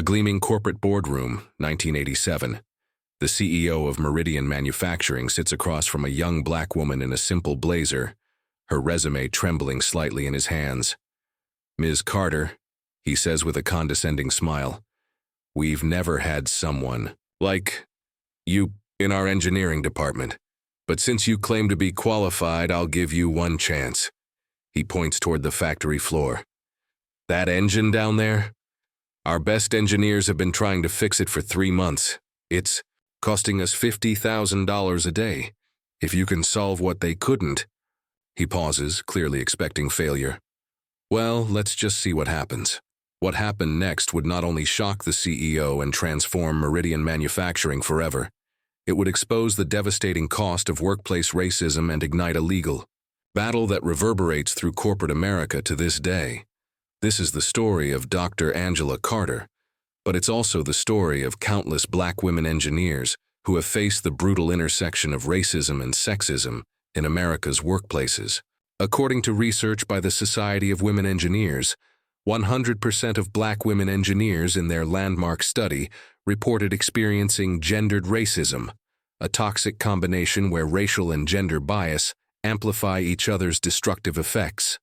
A gleaming corporate boardroom, 1987. The CEO of Meridian Manufacturing sits across from a young black woman in a simple blazer, her resume trembling slightly in his hands. "Ms. Carter," he says with a condescending smile, "we've never had someone like you in our engineering department. But since you claim to be qualified, I'll give you one chance." He points toward the factory floor. "That engine down there? Our best engineers have been trying to fix it for 3 months. It's costing us $50,000 a day. If you can solve what they couldn't." He pauses, clearly expecting failure. "Well, let's just see what happens." What happened next would not only shock the CEO and transform Meridian Manufacturing forever, it would expose the devastating cost of workplace racism and ignite a legal battle that reverberates through corporate America to this day. This is the story of Dr. Angela Carter, but it's also the story of countless black women engineers who have faced the brutal intersection of racism and sexism in America's workplaces. According to research by the Society of Women Engineers, 100% of black women engineers in their landmark study reported experiencing gendered racism, a toxic combination where racial and gender bias amplify each other's destructive effects.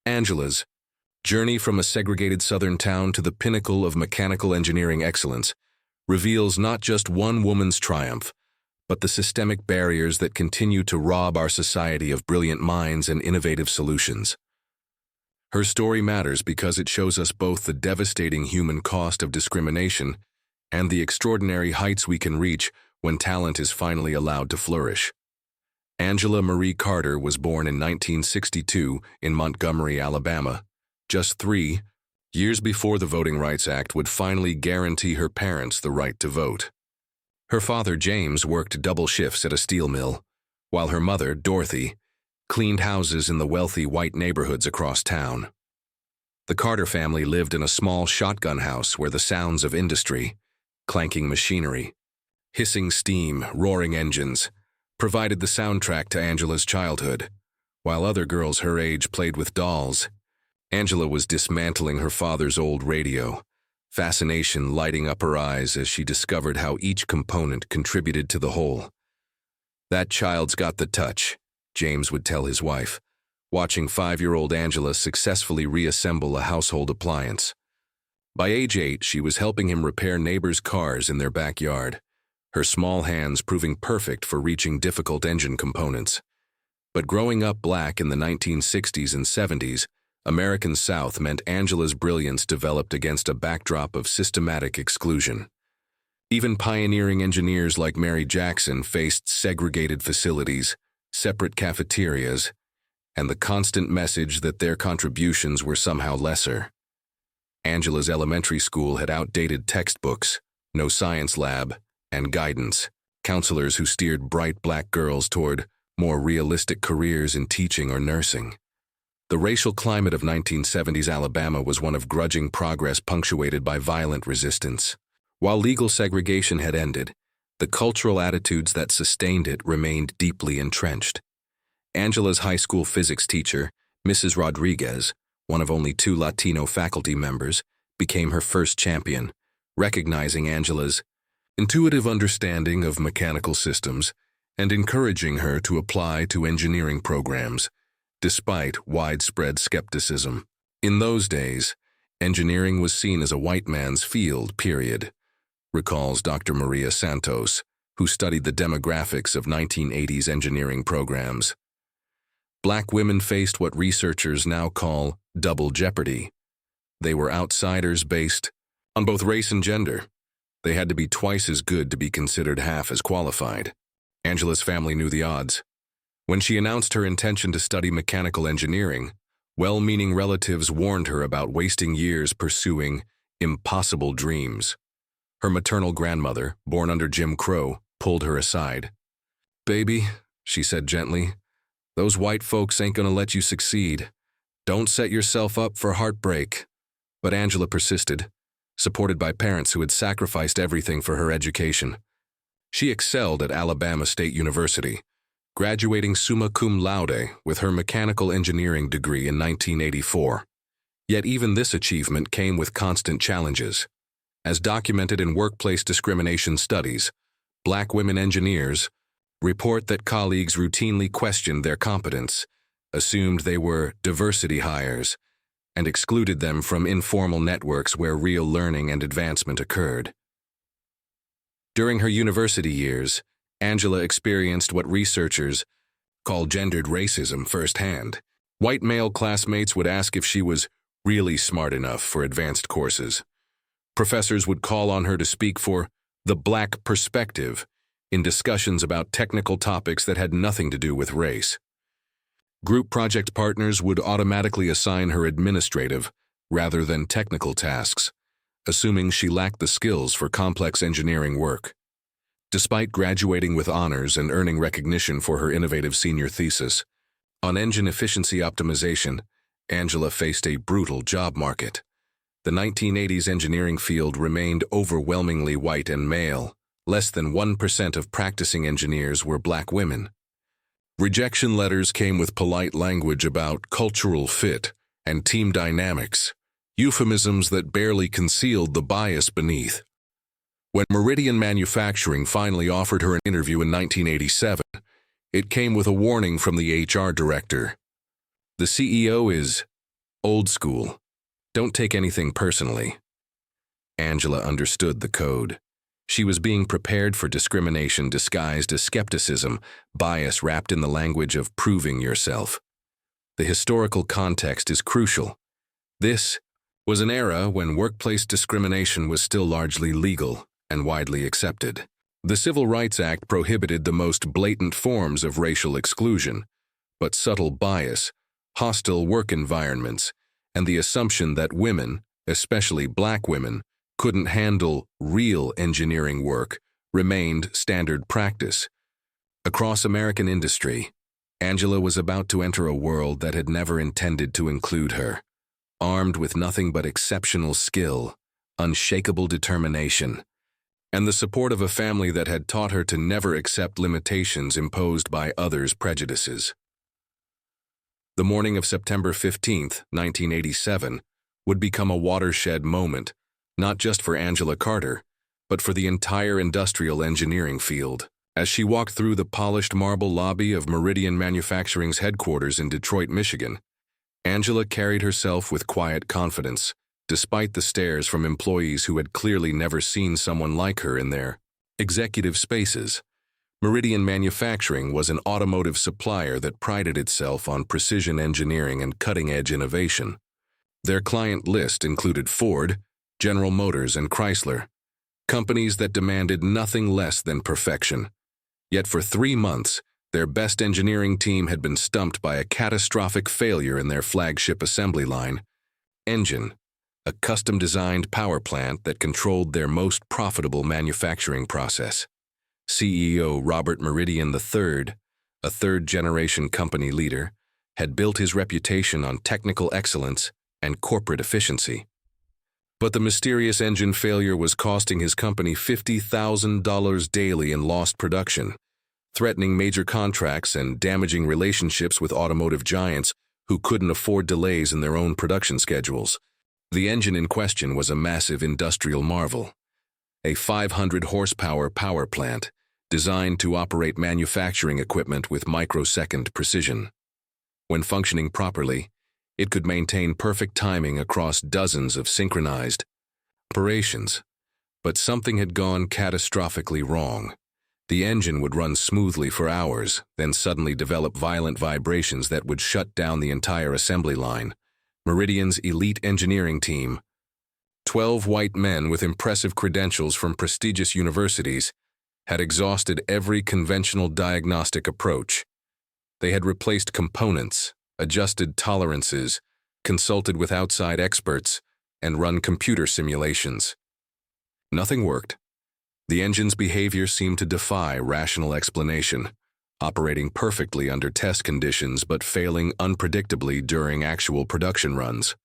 Angela's journey from a segregated southern town to the pinnacle of mechanical engineering excellence reveals not just one woman's triumph, but the systemic barriers that continue to rob our society of brilliant minds and innovative solutions. Her story matters because it shows us both the devastating human cost of discrimination and the extraordinary heights we can reach when talent is finally allowed to flourish. Angela Marie Carter was born in 1962 in Montgomery, Alabama, just 3 years before the Voting Rights Act would finally guarantee her parents the right to vote. Her father, James, worked double shifts at a steel mill, while her mother, Dorothy, cleaned houses in the wealthy white neighborhoods across town. The Carter family lived in a small shotgun house where the sounds of industry, clanking machinery, hissing steam, roaring engines, provided the soundtrack to Angela's childhood. While other girls her age played with dolls, Angela was dismantling her father's old radio, fascination lighting up her eyes as she discovered how each component contributed to the whole. "That child's got the touch," James would tell his wife, watching 5-year-old Angela successfully reassemble a household appliance. By age 8, she was helping him repair neighbors' cars in their backyard, her small hands proving perfect for reaching difficult engine components. But growing up black in the 1960s and 70s, American South meant Angela's brilliance developed against a backdrop of systematic exclusion. Even pioneering engineers like Mary Jackson faced segregated facilities, separate cafeterias, and the constant message that their contributions were somehow lesser. Angela's elementary school had outdated textbooks, no science lab, and guidance, counselors who steered bright black girls toward more realistic careers in teaching or nursing. The racial climate of 1970s Alabama was one of grudging progress punctuated by violent resistance. While legal segregation had ended, the cultural attitudes that sustained it remained deeply entrenched. Angela's high school physics teacher, Mrs. Rodriguez, one of only 2 Latino faculty members, became her first champion, recognizing Angela's intuitive understanding of mechanical systems and encouraging her to apply to engineering programs, despite widespread skepticism. In those days, engineering was seen as a white man's field, period, recalls Dr. Maria Santos, who studied the demographics of 1980s engineering programs. Black women faced what researchers now call double jeopardy. They were outsiders based on both race and gender. They had to be twice as good to be considered half as qualified. Angela's family knew the odds. When she announced her intention to study mechanical engineering, well-meaning relatives warned her about wasting years pursuing impossible dreams. Her maternal grandmother, born under Jim Crow, pulled her aside. "Baby," she said gently, "those white folks ain't gonna let you succeed. Don't set yourself up for heartbreak." But Angela persisted, supported by parents who had sacrificed everything for her education. She excelled at Alabama State University, graduating summa cum laude with her mechanical engineering degree in 1984. Yet even this achievement came with constant challenges. As documented in workplace discrimination studies, Black women engineers report that colleagues routinely questioned their competence, assumed they were diversity hires, and excluded them from informal networks where real learning and advancement occurred. During her university years, Angela experienced what researchers call gendered racism firsthand. White male classmates would ask if she was really smart enough for advanced courses. Professors would call on her to speak for the Black perspective in discussions about technical topics that had nothing to do with race. Group project partners would automatically assign her administrative rather than technical tasks, assuming she lacked the skills for complex engineering work. Despite graduating with honors and earning recognition for her innovative senior thesis on engine efficiency optimization, Angela faced a brutal job market. The 1980s engineering field remained overwhelmingly white and male. Less than 1% of practicing engineers were Black women. Rejection letters came with polite language about cultural fit and team dynamics, euphemisms that barely concealed the bias beneath. When Meridian Manufacturing finally offered her an interview in 1987, it came with a warning from the HR director. The CEO is old school. Don't take anything personally. Angela understood the code. She was being prepared for discrimination disguised as skepticism, bias wrapped in the language of proving yourself. The historical context is crucial. This was an era when workplace discrimination was still largely legal and widely accepted. The Civil Rights Act prohibited the most blatant forms of racial exclusion, but subtle bias, hostile work environments, and the assumption that women, especially Black women, couldn't handle real engineering work remained standard practice. Across American industry, Angela was about to enter a world that had never intended to include her. Armed with nothing but exceptional skill, unshakable determination, and the support of a family that had taught her to never accept limitations imposed by others' prejudices. The morning of September 15, 1987, would become a watershed moment, not just for Angela Carter, but for the entire industrial engineering field. As she walked through the polished marble lobby of Meridian Manufacturing's headquarters in Detroit, Michigan, Angela carried herself with quiet confidence, despite the stares from employees who had clearly never seen someone like her in their executive spaces. Meridian Manufacturing was an automotive supplier that prided itself on precision engineering and cutting-edge innovation. Their client list included Ford, General Motors, and Chrysler, companies that demanded nothing less than perfection. Yet for 3 months, their best engineering team had been stumped by a catastrophic failure in their flagship assembly line, Engine, a custom-designed power plant that controlled their most profitable manufacturing process. CEO Robert Meridian III, a third-generation company leader, had built his reputation on technical excellence and corporate efficiency. But the mysterious engine failure was costing his company $50,000 daily in lost production, threatening major contracts and damaging relationships with automotive giants who couldn't afford delays in their own production schedules. The engine in question was a massive industrial marvel, a 500-horsepower power plant designed to operate manufacturing equipment with microsecond precision. When functioning properly, it could maintain perfect timing across dozens of synchronized operations. But something had gone catastrophically wrong. The engine would run smoothly for hours, then suddenly develop violent vibrations that would shut down the entire assembly line. Meridian's elite engineering team, 12 white men with impressive credentials from prestigious universities, had exhausted every conventional diagnostic approach. They had replaced components, adjusted tolerances, consulted with outside experts, and run computer simulations. Nothing worked. The engine's behavior seemed to defy rational explanation, operating perfectly under test conditions but failing unpredictably during actual production runs.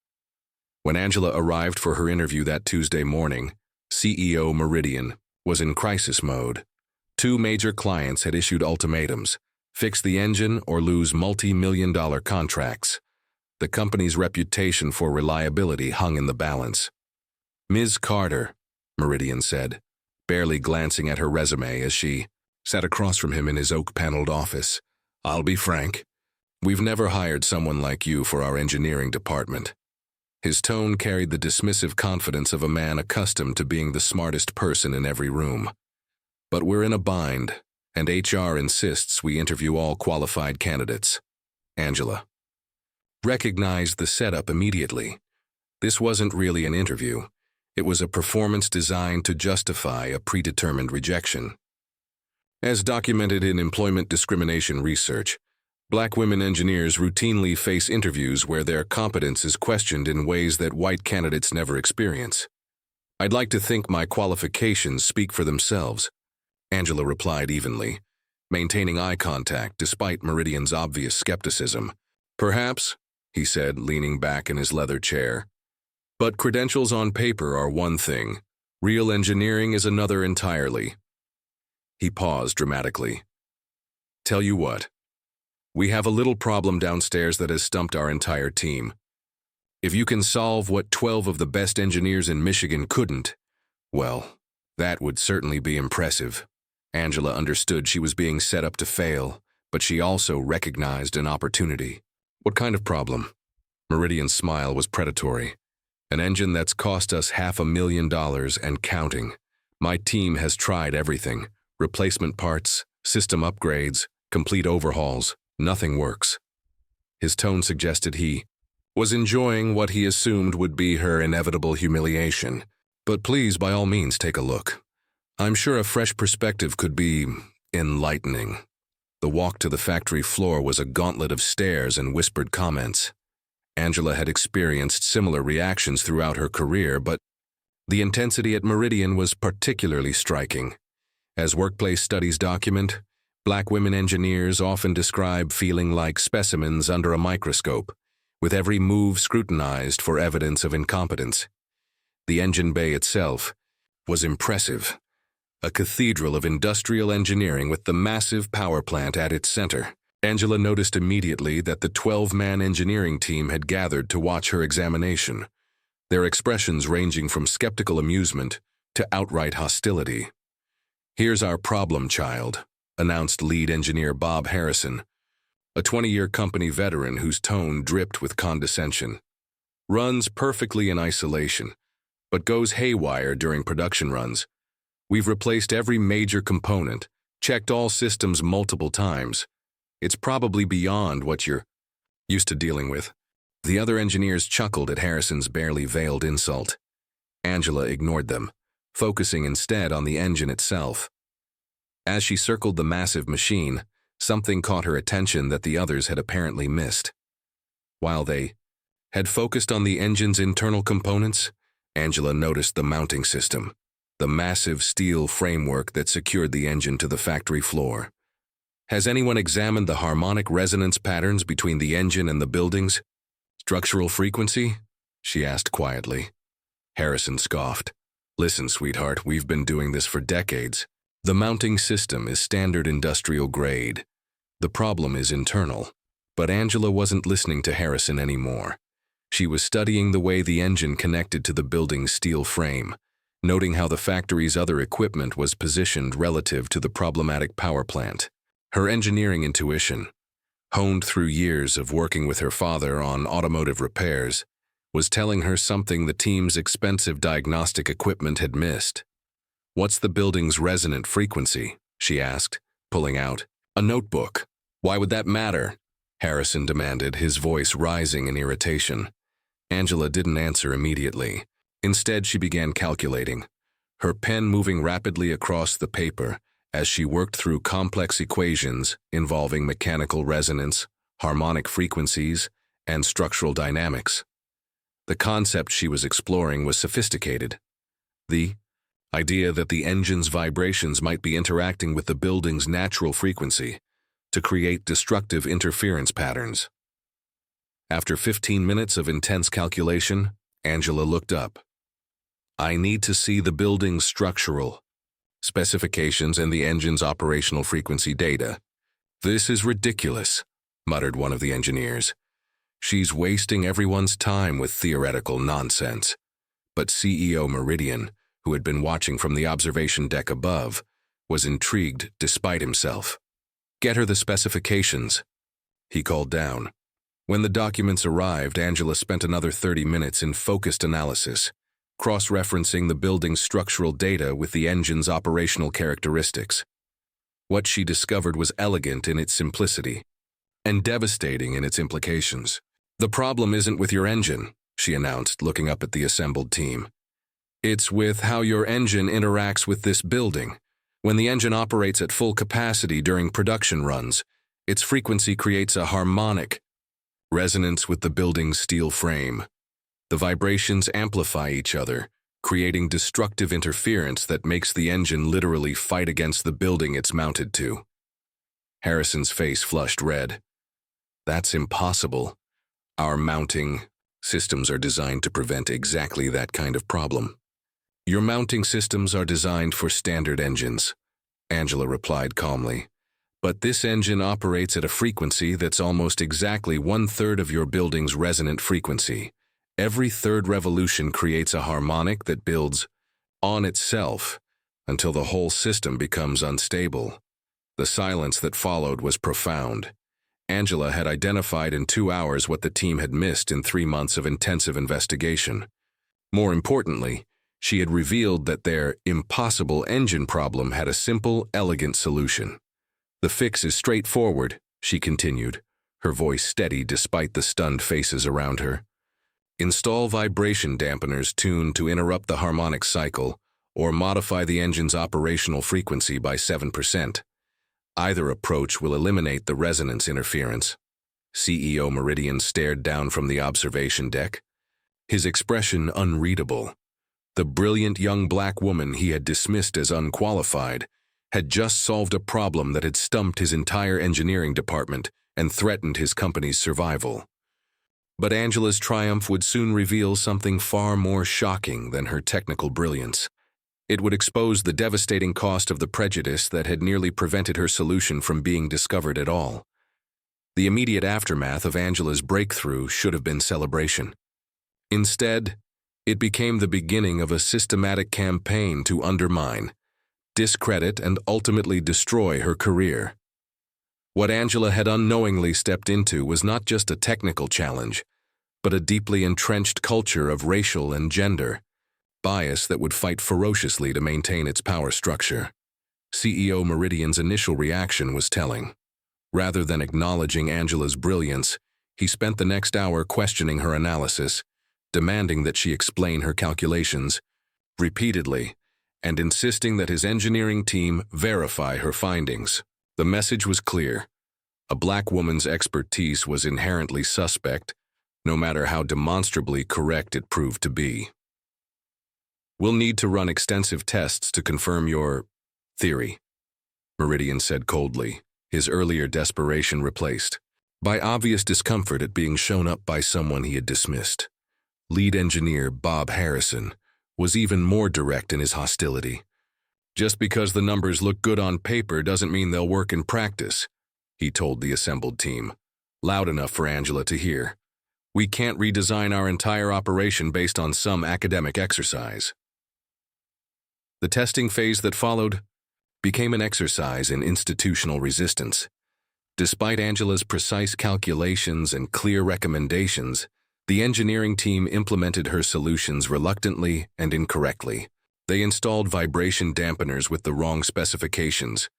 When Angela arrived for her interview that Tuesday morning, CEO Meridian was in crisis mode. 2 major clients had issued ultimatums: fix the engine or lose multi-million-dollar contracts. The company's reputation for reliability hung in the balance. "Ms. Carter," Meridian said, barely glancing at her resume as she sat across from him in his oak-paneled office. "I'll be frank. We've never hired someone like you for our engineering department." His tone carried the dismissive confidence of a man accustomed to being the smartest person in every room. "But we're in a bind, and HR insists we interview all qualified candidates." Angela recognized the setup immediately. This wasn't really an interview. It was a performance designed to justify a predetermined rejection. As documented in employment discrimination research, Black women engineers routinely face interviews where their competence is questioned in ways that white candidates never experience. "I'd like to think my qualifications speak for themselves," Angela replied evenly, maintaining eye contact despite Meridian's obvious skepticism. "Perhaps," he said, leaning back in his leather chair. "But credentials on paper are one thing. Real engineering is another entirely." He paused dramatically. "Tell you what. We have a little problem downstairs that has stumped our entire team. If you can solve what 12 of the best engineers in Michigan couldn't, well, that would certainly be impressive." Angela understood she was being set up to fail, but she also recognized an opportunity. "What kind of problem?" Meridian's smile was predatory. "An engine that's cost us $500,000 and counting. My team has tried everything. Replacement parts, system upgrades, complete overhauls. Nothing works." His tone suggested he was enjoying what he assumed would be her inevitable humiliation. "But please, by all means, take a look. I'm sure a fresh perspective could be enlightening." The walk to the factory floor was a gauntlet of stares and whispered comments. Angela had experienced similar reactions throughout her career, but the intensity at Meridian was particularly striking. As workplace studies document, Black women engineers often describe feeling like specimens under a microscope, with every move scrutinized for evidence of incompetence. The engine bay itself was impressive, a cathedral of industrial engineering with the massive power plant at its center. Angela noticed immediately that the 12-man engineering team had gathered to watch her examination, their expressions ranging from skeptical amusement to outright hostility. "Here's our problem child," announced lead engineer Bob Harrison, a 20-year company veteran whose tone dripped with condescension. "Runs perfectly in isolation, but goes haywire during production runs. We've replaced every major component, checked all systems multiple times. It's probably beyond what you're used to dealing with." The other engineers chuckled at Harrison's barely veiled insult. Angela ignored them, focusing instead on the engine itself. As she circled the massive machine, something caught her attention that the others had apparently missed. While they had focused on the engine's internal components, Angela noticed the mounting system, the massive steel framework that secured the engine to the factory floor. "Has anyone examined the harmonic resonance patterns between the engine and the building's structural frequency?" she asked quietly. Harrison scoffed. "Listen, sweetheart, we've been doing this for decades. The mounting system is standard industrial grade. The problem is internal." But Angela wasn't listening to Harrison anymore. She was studying the way the engine connected to the building's steel frame, noting how the factory's other equipment was positioned relative to the problematic power plant. Her engineering intuition, honed through years of working with her father on automotive repairs, was telling her something the team's expensive diagnostic equipment had missed. "What's the building's resonant frequency?" she asked, pulling out a notebook. "Why would that matter?" Harrison demanded, his voice rising in irritation. Angela didn't answer immediately. Instead, she began calculating, her pen moving rapidly across the paper as she worked through complex equations involving mechanical resonance, harmonic frequencies, and structural dynamics. The concept she was exploring was sophisticated. The idea that the engine's vibrations might be interacting with the building's natural frequency to create destructive interference patterns. After 15 minutes of intense calculation, Angela looked up. "I need to see the building's structural specifications and the engine's operational frequency data." "This is ridiculous," muttered one of the engineers. She's wasting everyone's time with theoretical nonsense. But CEO Meridian, who had been watching from the observation deck above, was intrigued despite himself. "Get her the specifications," he called down. When the documents arrived, Angela spent another 30 minutes in focused analysis, cross-referencing the building's structural data with the engine's operational characteristics. What she discovered was elegant in its simplicity and devastating in its implications. "The problem isn't with your engine," she announced, looking up at the assembled team. "It's with how your engine interacts with this building. When the engine operates at full capacity during production runs, its frequency creates a harmonic resonance with the building's steel frame. The vibrations amplify each other, creating destructive interference that makes the engine literally fight against the building it's mounted to." Harrison's face flushed red. "That's impossible. Our mounting systems are designed to prevent exactly that kind of problem." "Your mounting systems are designed for standard engines," Angela replied calmly. "But this engine operates at a frequency that's almost exactly 1/3 of your building's resonant frequency. Every third revolution creates a harmonic that builds on itself until the whole system becomes unstable." The silence that followed was profound. Angela had identified in 2 hours what the team had missed in 3 months of intensive investigation. More importantly, she had revealed that their impossible engine problem had a simple, elegant solution. "The fix is straightforward," she continued, her voice steady despite the stunned faces around her. "Install vibration dampeners tuned to interrupt the harmonic cycle or modify the engine's operational frequency by 7%. Either approach will eliminate the resonance interference." CEO Meridian stared down from the observation deck, his expression unreadable. The brilliant young black woman he had dismissed as unqualified had just solved a problem that had stumped his entire engineering department and threatened his company's survival. But Angela's triumph would soon reveal something far more shocking than her technical brilliance. It would expose the devastating cost of the prejudice that had nearly prevented her solution from being discovered at all. The immediate aftermath of Angela's breakthrough should have been celebration. Instead, it became the beginning of a systematic campaign to undermine, discredit, and ultimately destroy her career. What Angela had unknowingly stepped into was not just a technical challenge, but a deeply entrenched culture of racial and gender bias that would fight ferociously to maintain its power structure. CEO Meridian's initial reaction was telling. Rather than acknowledging Angela's brilliance, he spent the next hour questioning her analysis, demanding that she explain her calculations repeatedly, and insisting that his engineering team verify her findings. The message was clear. A black woman's expertise was inherently suspect, no matter how demonstrably correct it proved to be. "We'll need to run extensive tests to confirm your theory," Meridian said coldly, his earlier desperation replaced by obvious discomfort at being shown up by someone he had dismissed. Lead engineer Bob Harrison was even more direct in his hostility. "Just because the numbers look good on paper doesn't mean they'll work in practice," he told the assembled team, loud enough for Angela to hear. "We can't redesign our entire operation based on some academic exercise." The testing phase that followed became an exercise in institutional resistance. Despite Angela's precise calculations and clear recommendations, the engineering team implemented her solutions reluctantly and incorrectly. They installed vibration dampeners with the wrong specifications,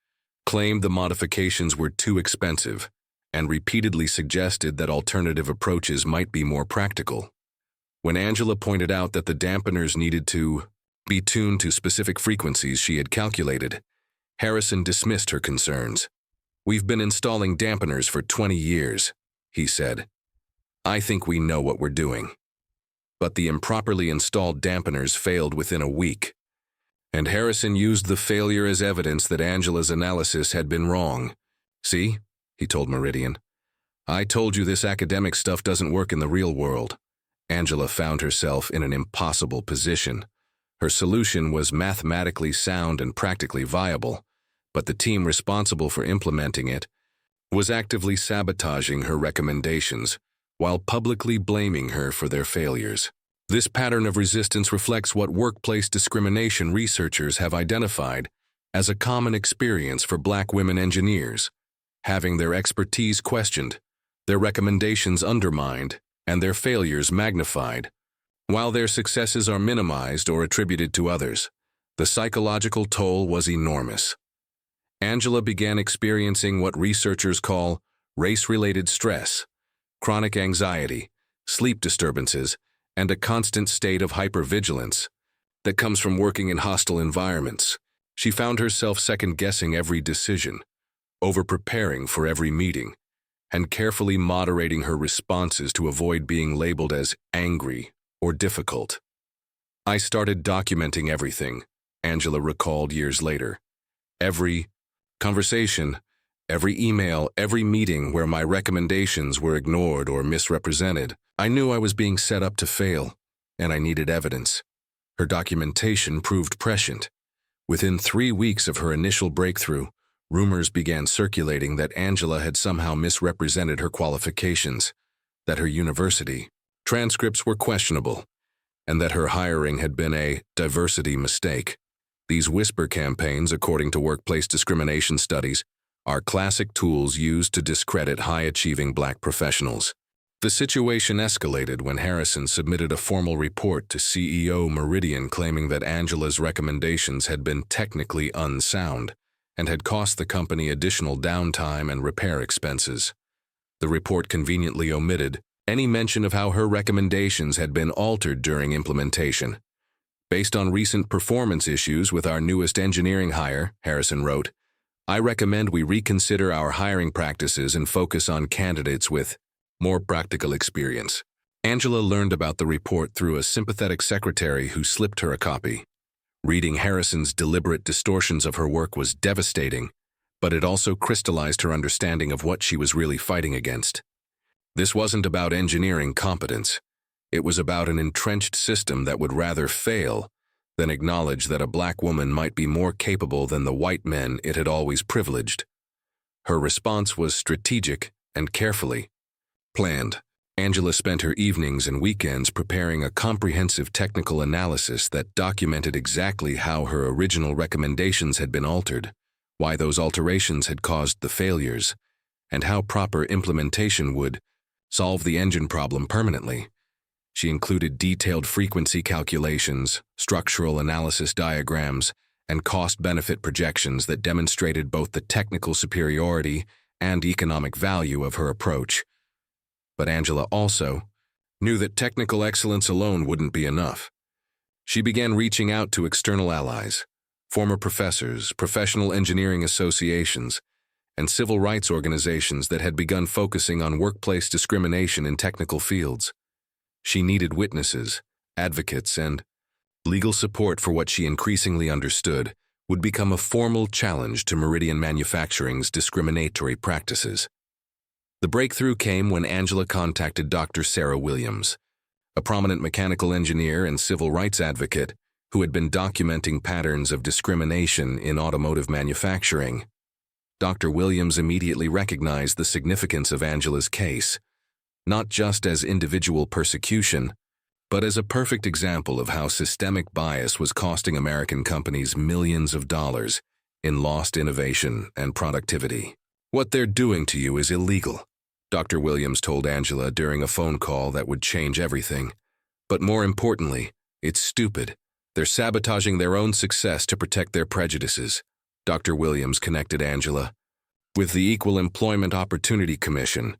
claimed the modifications were too expensive, and repeatedly suggested that alternative approaches might be more practical. When Angela pointed out that the dampeners needed to be tuned to specific frequencies she had calculated, Harrison dismissed her concerns. "We've been installing dampeners for 20 years, he said. "I think we know what we're doing." But the improperly installed dampeners failed within a week, and Harrison used the failure as evidence that Angela's analysis had been wrong. "See," he told Meridian, "I told you this academic stuff doesn't work in the real world." Angela found herself in an impossible position. Her solution was mathematically sound and practically viable, but the team responsible for implementing it was actively sabotaging her recommendations, while publicly blaming her for their failures. This pattern of resistance reflects what workplace discrimination researchers have identified as a common experience for Black women engineers, having their expertise questioned, their recommendations undermined, and their failures magnified. While their successes are minimized or attributed to others, the psychological toll was enormous. Angela began experiencing what researchers call race-related stress, chronic anxiety, sleep disturbances, and a constant state of hypervigilance that comes from working in hostile environments. She found herself second-guessing every decision, over-preparing for every meeting, and carefully moderating her responses to avoid being labeled as angry or difficult. "I started documenting everything," Angela recalled years later. "Every conversation, every email, every meeting where my recommendations were ignored or misrepresented. I knew I was being set up to fail, and I needed evidence." Her documentation proved prescient. Within 3 weeks of her initial breakthrough, rumors began circulating that Angela had somehow misrepresented her qualifications, that her university transcripts were questionable, and that her hiring had been a diversity mistake. These whisper campaigns, according to workplace discrimination studies, are classic tools used to discredit high-achieving Black professionals. The situation escalated when Harrison submitted a formal report to CEO Meridian claiming that Angela's recommendations had been technically unsound and had cost the company additional downtime and repair expenses. The report conveniently omitted any mention of how her recommendations had been altered during implementation. "Based on recent performance issues with our newest engineering hire," Harrison wrote, "I recommend we reconsider our hiring practices and focus on candidates with more practical experience." Angela learned about the report through a sympathetic secretary who slipped her a copy. Reading Harrison's deliberate distortions of her work was devastating, but it also crystallized her understanding of what she was really fighting against. This wasn't about engineering competence. It was about an entrenched system that would rather fail than acknowledge that a Black woman might be more capable than the white men it had always privileged. Her response was strategic and carefully planned. Angela spent her evenings and weekends preparing a comprehensive technical analysis that documented exactly how her original recommendations had been altered, why those alterations had caused the failures, and how proper implementation would solve the engine problem permanently. She included detailed frequency calculations, structural analysis diagrams, and cost-benefit projections that demonstrated both the technical superiority and economic value of her approach. But Angela also knew that technical excellence alone wouldn't be enough. She began reaching out to external allies, former professors, professional engineering associations, and civil rights organizations that had begun focusing on workplace discrimination in technical fields. She needed witnesses, advocates, and legal support for what she increasingly understood would become a formal challenge to Meridian Manufacturing's discriminatory practices. The breakthrough came when Angela contacted Dr. Sarah Williams, a prominent mechanical engineer and civil rights advocate who had been documenting patterns of discrimination in automotive manufacturing. Dr. Williams immediately recognized the significance of Angela's case, not just as individual persecution, but as a perfect example of how systemic bias was costing American companies millions of dollars in lost innovation and productivity. "What they're doing to you is illegal," Dr. Williams told Angela during a phone call that would change everything. "But more importantly, it's stupid. They're sabotaging their own success to protect their prejudices." Dr. Williams connected Angela with the Equal Employment Opportunity Commission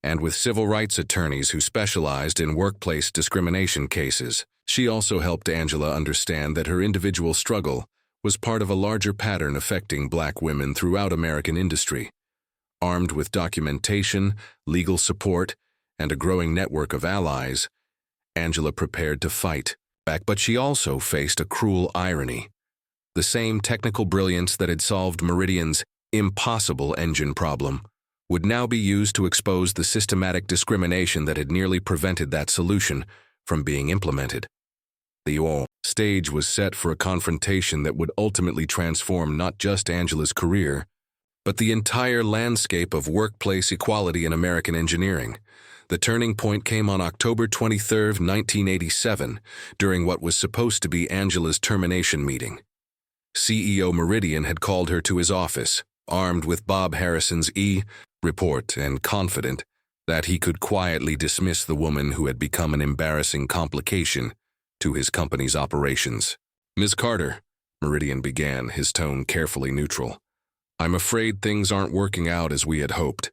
and with civil rights attorneys who specialized in workplace discrimination cases. She also helped Angela understand that her individual struggle was part of a larger pattern affecting Black women throughout American industry. Armed with documentation, legal support, and a growing network of allies, Angela prepared to fight back, but she also faced a cruel irony. The same technical brilliance that had solved Meridian's impossible engine problem would now be used to expose the systematic discrimination that had nearly prevented that solution from being implemented. The stage was set for a confrontation that would ultimately transform not just Angela's career, but the entire landscape of workplace equality in American engineering. The turning point came on October 23, 1987, during what was supposed to be Angela's termination meeting. CEO Meridian had called her to his office, armed with Bob Harrison's report and confident that he could quietly dismiss the woman who had become an embarrassing complication to his company's operations. "Ms. Carter," Meridian began, his tone carefully neutral, "I'm afraid things aren't working out as we had hoped.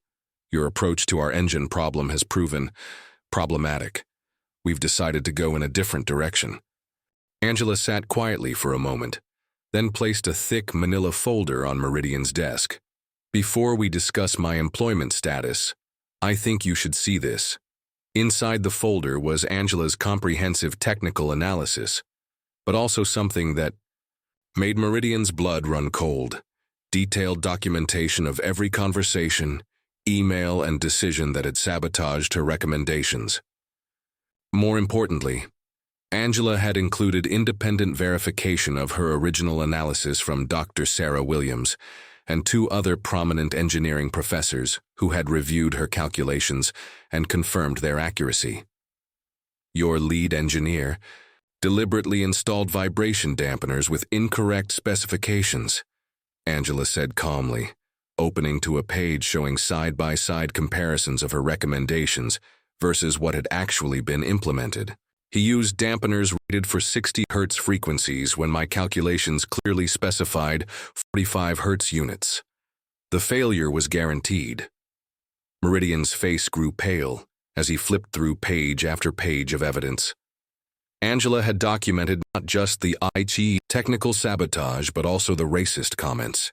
Your approach to our engine problem has proven problematic. We've decided to go in a different direction." Angela sat quietly for a moment, then placed a thick manila folder on Meridian's desk. "Before we discuss my employment status, I think you should see this." Inside the folder was Angela's comprehensive technical analysis, but also something that made Meridian's blood run cold. Detailed documentation of every conversation, email, and decision that had sabotaged her recommendations. More importantly, Angela had included independent verification of her original analysis from Dr. Sarah Williams and 2 other prominent engineering professors who had reviewed her calculations and confirmed their accuracy. "Your lead engineer deliberately installed vibration dampeners with incorrect specifications," Angela said calmly, opening to a page showing side-by-side comparisons of her recommendations versus what had actually been implemented. "He used dampeners rated for 60 Hz frequencies when my calculations clearly specified 45 Hz units. The failure was guaranteed." Meridian's face grew pale as he flipped through page after page of evidence. Angela had documented not just the IT technical sabotage but also the racist comments,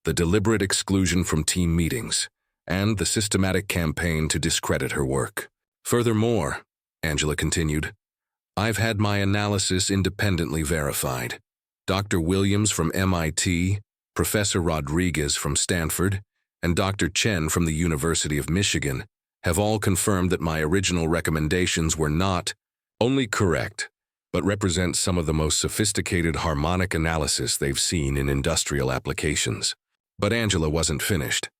the deliberate exclusion from team meetings, and the systematic campaign to discredit her work. "Furthermore," Angela continued, "I've had my analysis independently verified. Dr. Williams from MIT, Professor Rodriguez from Stanford, and Dr. Chen from the University of Michigan have all confirmed that my original recommendations were not only correct, but represent some of the most sophisticated harmonic analysis they've seen in industrial applications." But Angela wasn't finished.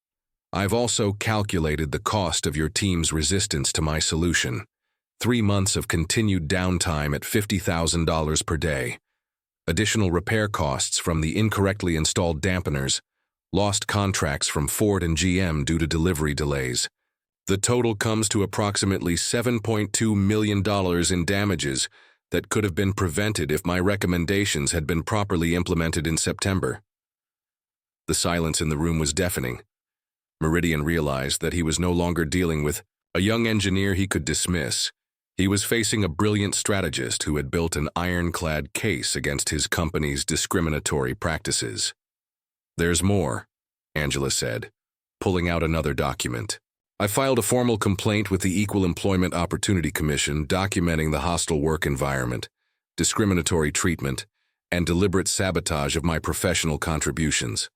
"I've also calculated the cost of your team's resistance to my solution. 3 months of continued downtime at $50,000 per day, additional repair costs from the incorrectly installed dampeners, lost contracts from Ford and GM due to delivery delays. The total comes to approximately $7.2 million in damages that could have been prevented if my recommendations had been properly implemented in September." The silence in the room was deafening. Meridian realized that he was no longer dealing with a young engineer he could dismiss. He was facing a brilliant strategist who had built an ironclad case against his company's discriminatory practices. "There's more," Angela said, pulling out another document. "I filed a formal complaint with the Equal Employment Opportunity Commission documenting the hostile work environment, discriminatory treatment, and deliberate sabotage of my professional contributions.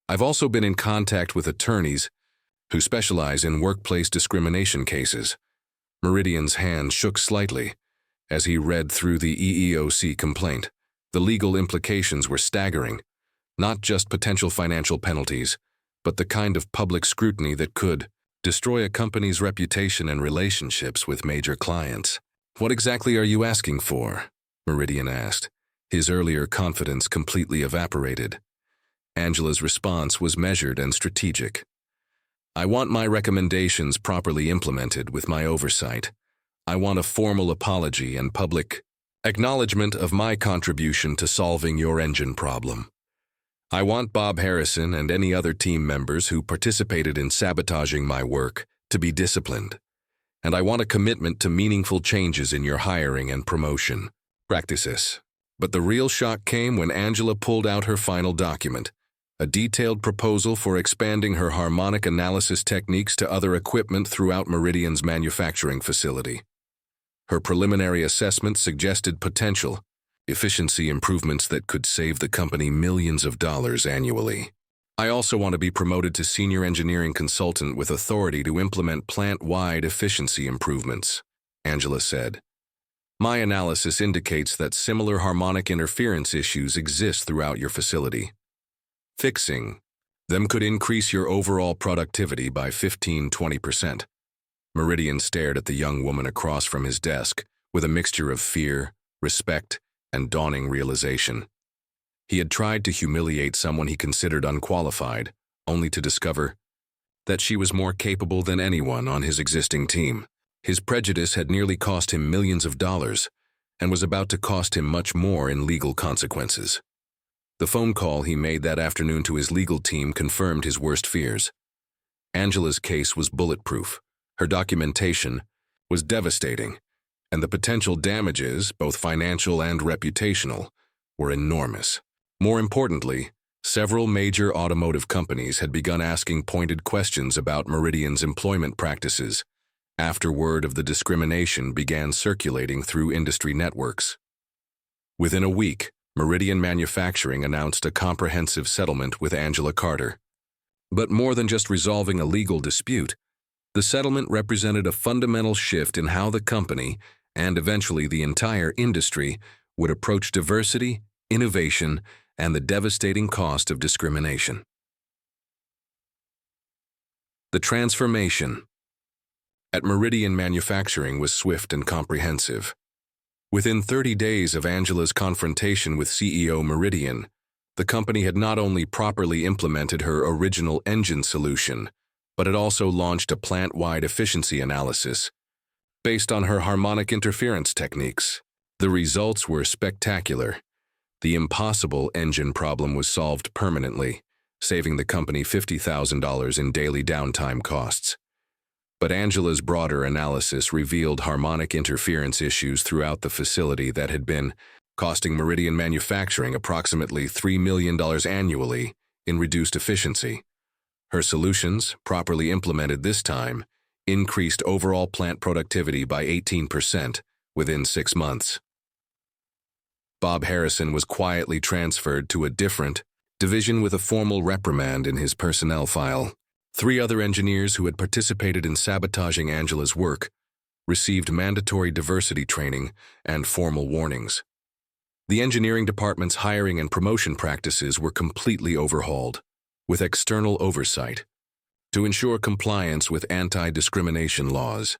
I've also been in contact with attorneys who specialize in workplace discrimination cases." Meridian's hand shook slightly as he read through the EEOC complaint. The legal implications were staggering, not just potential financial penalties, but the kind of public scrutiny that could destroy a company's reputation and relationships with major clients. "What exactly are you asking for?" Meridian asked. His earlier confidence completely evaporated. Angela's response was measured and strategic. "I want my recommendations properly implemented with my oversight. I want a formal apology and public acknowledgement of my contribution to solving your engine problem. I want Bob Harrison and any other team members who participated in sabotaging my work to be disciplined. And I want a commitment to meaningful changes in your hiring and promotion practices." But the real shock came when Angela pulled out her final document, a detailed proposal for expanding her harmonic analysis techniques to other equipment throughout Meridian's manufacturing facility. Her preliminary assessment suggested potential efficiency improvements that could save the company millions of dollars annually. "I also want to be promoted to senior engineering consultant with authority to implement plant-wide efficiency improvements," Angela said. "My analysis indicates that similar harmonic interference issues exist throughout your facility. Fixing them could increase your overall productivity by 15–20%. Meridian stared at the young woman across from his desk with a mixture of fear, respect, and dawning realization. He had tried to humiliate someone he considered unqualified, only to discover that she was more capable than anyone on his existing team. His prejudice had nearly cost him millions of dollars and was about to cost him much more in legal consequences. The phone call he made that afternoon to his legal team confirmed his worst fears. Angela's case was bulletproof. Her documentation was devastating, and the potential damages, both financial and reputational, were enormous. More importantly, several major automotive companies had begun asking pointed questions about Meridian's employment practices after word of the discrimination began circulating through industry networks. Within a week, Meridian Manufacturing announced a comprehensive settlement with Angela Carter. But more than just resolving a legal dispute, the settlement represented a fundamental shift in how the company, and eventually the entire industry, would approach diversity, innovation, and the devastating cost of discrimination. The transformation at Meridian Manufacturing was swift and comprehensive. Within 30 days of Angela's confrontation with CEO Meridian, the company had not only properly implemented her original engine solution, but it also launched a plant-wide efficiency analysis based on her harmonic interference techniques. The results were spectacular. The impossible engine problem was solved permanently, saving the company $50,000 in daily downtime costs. But Angela's broader analysis revealed harmonic interference issues throughout the facility that had been costing Meridian Manufacturing approximately $3 million annually in reduced efficiency. Her solutions, properly implemented this time, increased overall plant productivity by 18% within 6 months. Bob Harrison was quietly transferred to a different division with a formal reprimand in his personnel file. 3 other engineers who had participated in sabotaging Angela's work received mandatory diversity training and formal warnings. The engineering department's hiring and promotion practices were completely overhauled, with external oversight, to ensure compliance with anti-discrimination laws.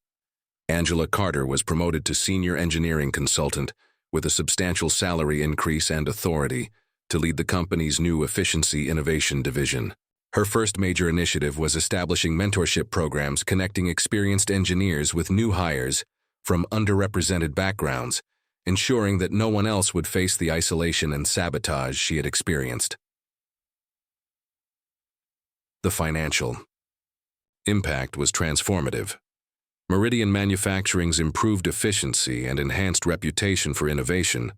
Angela Carter was promoted to senior engineering consultant with a substantial salary increase and authority to lead the company's new efficiency innovation division. Her first major initiative was establishing mentorship programs connecting experienced engineers with new hires from underrepresented backgrounds, ensuring that no one else would face the isolation and sabotage she had experienced. The financial impact was transformative. Meridian Manufacturing's improved efficiency and enhanced reputation for innovation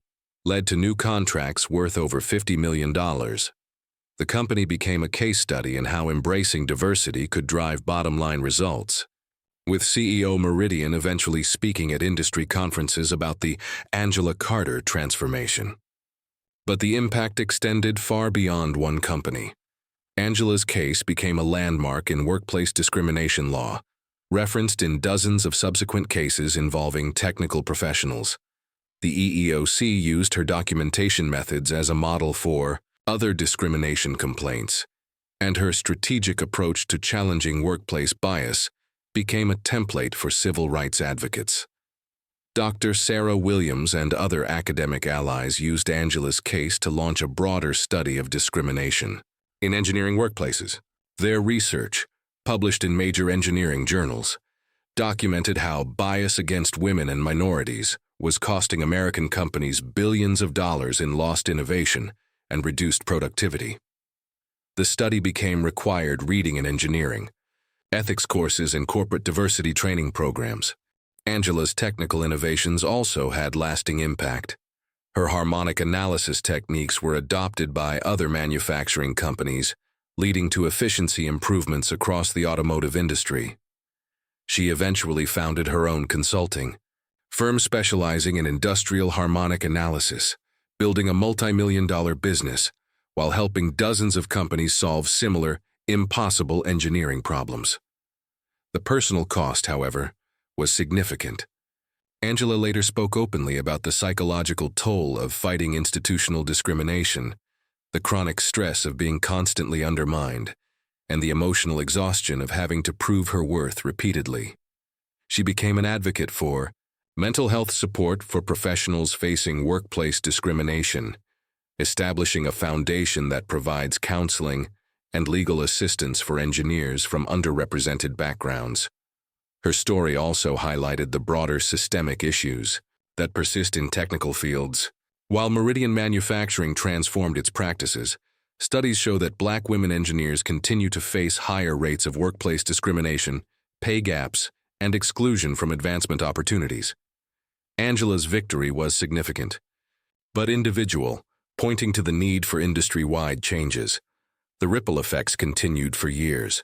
led to new contracts worth over $50 million. The company became a case study in how embracing diversity could drive bottom-line results, with CEO Meridian eventually speaking at industry conferences about the Angela Carter transformation. But the impact extended far beyond one company. Angela's case became a landmark in workplace discrimination law, referenced in dozens of subsequent cases involving technical professionals. The EEOC used her documentation methods as a model for other discrimination complaints, and her strategic approach to challenging workplace bias became a template for civil rights advocates. Dr. Sarah Williams and other academic allies used Angela's case to launch a broader study of discrimination in engineering workplaces. Their research, published in major engineering journals, documented how bias against women and minorities was costing American companies billions of dollars in lost innovation and reduced productivity. The study became required reading in engineering, ethics courses, and corporate diversity training programs. Angela's technical innovations also had lasting impact. Her harmonic analysis techniques were adopted by other manufacturing companies, leading to efficiency improvements across the automotive industry. She eventually founded her own consulting firm specializing in industrial harmonic analysis, building a multi-million-dollar business while helping dozens of companies solve similar, impossible engineering problems. The personal cost, however, was significant. Angela later spoke openly about the psychological toll of fighting institutional discrimination, the chronic stress of being constantly undermined, and the emotional exhaustion of having to prove her worth repeatedly. She became an advocate for mental health support for professionals facing workplace discrimination, establishing a foundation that provides counseling and legal assistance for engineers from underrepresented backgrounds. Her story also highlighted the broader systemic issues that persist in technical fields. While Meridian Manufacturing transformed its practices, studies show that Black women engineers continue to face higher rates of workplace discrimination, pay gaps, and exclusion from advancement opportunities. Angela's victory was significant, but individual, pointing to the need for industry-wide changes. The ripple effects continued for years.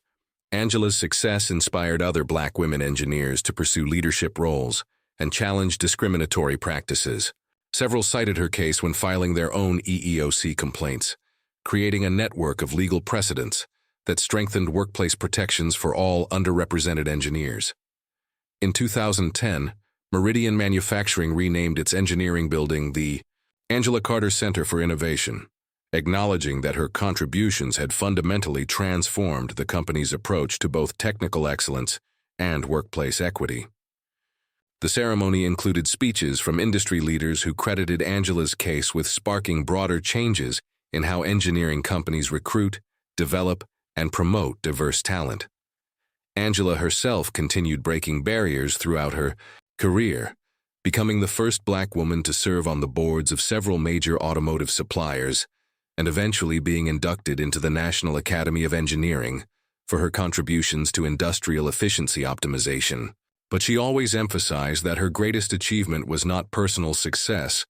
Angela's success inspired other Black women engineers to pursue leadership roles and challenge discriminatory practices. Several cited her case when filing their own EEOC complaints, creating a network of legal precedents that strengthened workplace protections for all underrepresented engineers. In 2010, Meridian Manufacturing renamed its engineering building the Angela Carter Center for Innovation, acknowledging that her contributions had fundamentally transformed the company's approach to both technical excellence and workplace equity. The ceremony included speeches from industry leaders who credited Angela's case with sparking broader changes in how engineering companies recruit, develop, and promote diverse talent. Angela herself continued breaking barriers throughout her career, becoming the first Black woman to serve on the boards of several major automotive suppliers, and eventually being inducted into the National Academy of Engineering for her contributions to industrial efficiency optimization. But she always emphasized that her greatest achievement was not personal success,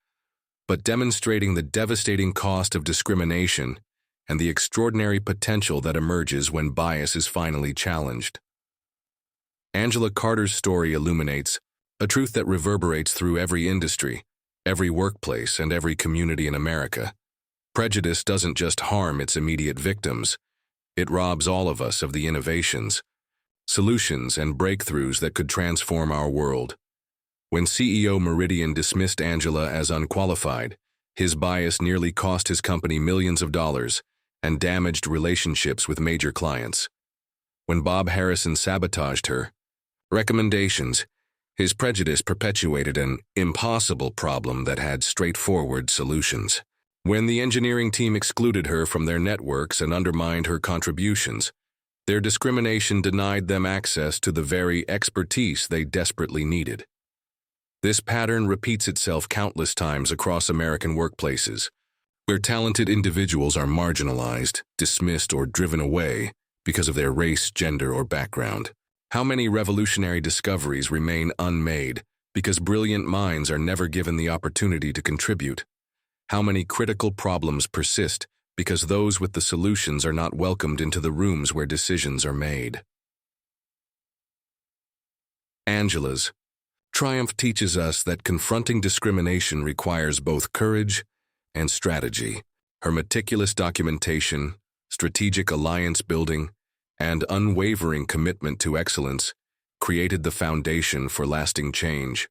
but demonstrating the devastating cost of discrimination and the extraordinary potential that emerges when bias is finally challenged. Angela Carter's story illuminates a truth that reverberates through every industry, every workplace, and every community in America. Prejudice doesn't just harm its immediate victims, it robs all of us of the innovations, solutions, and breakthroughs that could transform our world. When CEO Meridian dismissed Angela as unqualified, his bias nearly cost his company millions of dollars and damaged relationships with major clients. When Bob Harrison sabotaged her recommendations, his prejudice perpetuated an impossible problem that had straightforward solutions. When the engineering team excluded her from their networks and undermined her contributions, their discrimination denied them access to the very expertise they desperately needed. This pattern repeats itself countless times across American workplaces, where talented individuals are marginalized, dismissed, or driven away because of their race, gender, or background. How many revolutionary discoveries remain unmade because brilliant minds are never given the opportunity to contribute? How many critical problems persist because those with the solutions are not welcomed into the rooms where decisions are made? Angela's triumph teaches us that confronting discrimination requires both courage and strategy. Her meticulous documentation, strategic alliance building, and unwavering commitment to excellence created the foundation for lasting change.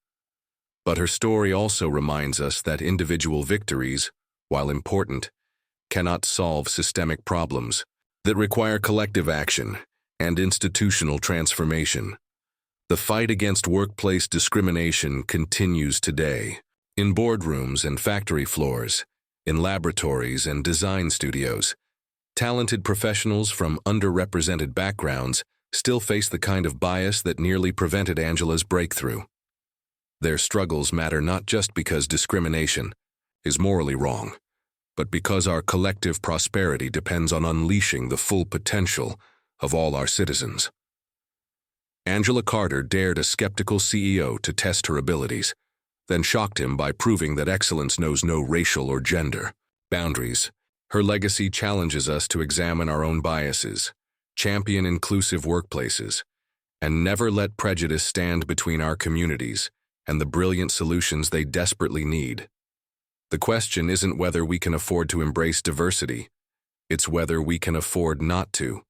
But her story also reminds us that individual victories, while important, cannot solve systemic problems that require collective action and institutional transformation. The fight against workplace discrimination continues today, in boardrooms and factory floors, in laboratories and design studios. Talented professionals from underrepresented backgrounds still face the kind of bias that nearly prevented Angela's breakthrough. Their struggles matter not just because discrimination is morally wrong, but because our collective prosperity depends on unleashing the full potential of all our citizens. Angela Carter dared a skeptical CEO to test her abilities, then shocked him by proving that excellence knows no racial or gender boundaries. Her legacy challenges us to examine our own biases, champion inclusive workplaces, and never let prejudice stand between our communities and the brilliant solutions they desperately need. The question isn't whether we can afford to embrace diversity, it's whether we can afford not to.